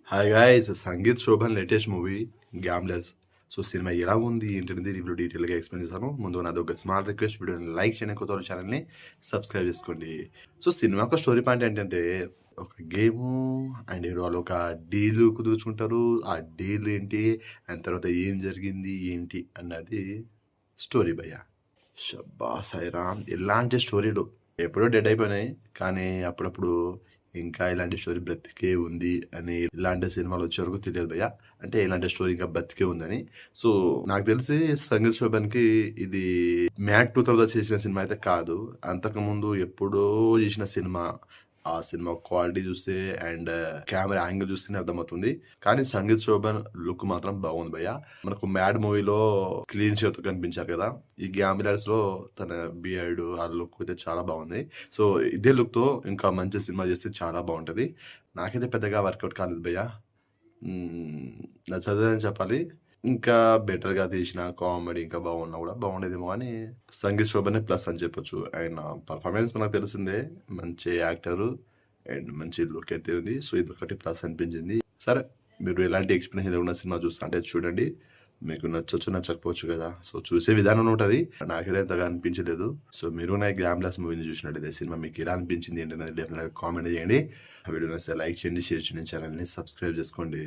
Hi guys! Sangeeth Shobhan latest movie 'gamblers'. So, cinema ఎలా ఉంది ఏంటనేది రివ్యూ డీటెయిల్‌గా ఎక్స్‌ప్లెయిన్ చేస్తాను. ముందు నాదొక స్మాల్ రిక్వెస్ట్, వీడియోని లైక్ చేయండి, కొత్త వాళ్ళు ఛానల్‌ని సబ్స్క్రైబ్ చేసుకోండి. సో, సినిమా యొక్క స్టోరీ పాయింట్ ఏంటంటే, ఒక గేము అండ్ హీరో వాళ్ళు ఒక డీల్ కుదుర్చుకుంటారు. ఆ డీల్ ఏంటి, అండ్ తర్వాత ఏం జరిగింది ఏంటి అన్నది స్టోరీ భయ్య. షబ్బా సాయిరామ్! ఎలాంటి స్టోరీలు ఎప్పుడో డెడ్ అయిపోయినాయి. కానీ అప్పుడప్పుడు ఇంకా ఇలాంటి స్టోరీ బ్రతికే ఉంది అని ఇలాంటి సినిమాలు వచ్చే వరకు తెలియదు భయ్య. అంటే ఇలాంటి స్టోరీ ఇంకా బ్రతికే ఉందని. సో, నాకు తెలిసి సంగీత్ శోభన్‌కి ఇది మ్యాడ్ 2000 చేసిన సినిమా అయితే కాదు. అంతకుముందు ఎప్పుడో చేసిన సినిమా. ఆ సినిమా క్వాలిటీ చూస్తే అండ్ కెమెరా యాంగిల్ చూస్తేనే అర్థమవుతుంది. కానీ సంగీత్ శోభన్ లుక్ మాత్రం బాగుంది భయ్య. మనకు 'మ్యాడ్' మూవీలో క్లీన్ షేవ్‌తో కనిపించారు కదా! ఈ 'గ్యాంబ్లర్స్‌లో' తన బియర్డ్ ఆ లుక్ అయితే చాలా బాగుంది. సో, ఇదే లుక్‌తో ఇంకా మంచి సినిమా చేస్తే చాలా బాగుంటది. నాకైతే పెద్దగా వర్కౌట్ కాలేదు భయ్య. నచ్చలేదని చెప్పాలి. ఇంకా బెటర్‌గా తీసిన కామెడీ ఇంకా బాగున్నా కూడా బాగుండేదేమో గానీ, సంగీత్ శోభనే ప్లస్ అని చెప్పొచ్చు. ఆయన పర్ఫార్మెన్స్ మనకు తెలిసిందే. మంచి యాక్టరు అండ్ మంచి లుక్ అయితే ఉంది. సో, ఇదొకటి ప్లస్ అనిపించింది. సరే, మీరు ఎలాంటి ఎక్స్‌పీరియన్స్ లేకుండా సినిమా చూస్తా అంటే చూడండి. మీకు నచ్చొచ్చు, నచ్చకపోవచ్చు కదా! సో, చూసే విధానం ఉంటది. నాకైతే అంతగా అనిపించలేదు. సో, మీరు నా 'గ్యాంబ్లర్స్' మూవీని చూసినట్టయితే సినిమా మీకు ఎలా అనిపించింది ఏంటనేది డెఫినిట్‌గా కామెంట్ చేయండి. వీడియో నచ్చితే లైక్ చేయండి, షేర్ చేయండి, ఛానల్‌ని సబ్స్క్రైబ్ చేసుకోండి.